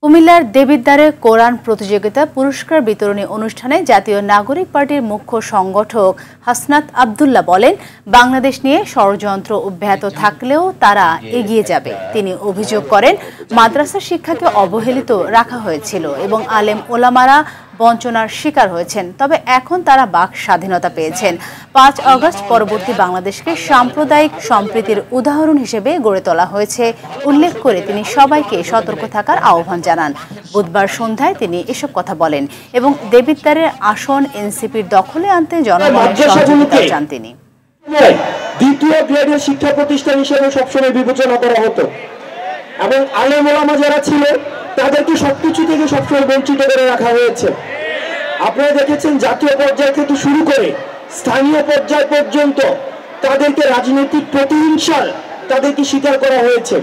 কুমিল্লার দেবিদ্বারে কোরআন প্রতিযোগিতা পুরস্কার বিতরণী অনুষ্ঠানে জাতীয় নাগরিক পার্টির মুখ্য সংগঠক হাসনাত আব্দুল্লাহ বলেন, বাংলাদেশ নিয়ে ষড়যন্ত্র অব্যাহত থাকলেও তারা এগিয়ে যাবে। তিনি অভিযোগ করেন, মাদ্রাসা শিক্ষাকে অবহেলিত রাখা হয়েছিল এবং আলেম ওলামারা বঞ্চনার শিকার হয়েছেন। তবে এখন তারা বাক স্বাধীনতা পেয়েছেন। ৫ আগস্ট পরবর্তী বাংলাদেশকে সাম্প্রদায়িক সম্প্রীতির উদাহরণ হিসেবে গড়ে তোলা হয়েছে উল্লেখ করে তিনি সবাইকে সতর্ক থাকার আহ্বান জানান। বুধবার সন্ধ্যায় তিনি এসব কথা বলেন এবং দেবিদ্বারের আসন এনসিপির দখলে আনতে জনগণের সহযোগিতা চান তিনি। দ্বিতীয় গ্রেডের শিক্ষা প্রতিষ্ঠান হিসেবে সবসময় বিবেচনা করা হতো এবং আলেম ওলামা যারা ছিল তাদেরকে সবকিছু থেকে সবসময় বঞ্চিত করে রাখা হয়েছে। আপনারা দেখেছেন জাতীয় পর্যায় থেকে শুরু করে স্থানীয় পর্যায় পর্যন্ত তাদেরকে রাজনৈতিক প্রতিহিংসার তাদেরকে স্বীকার করা হয়েছে।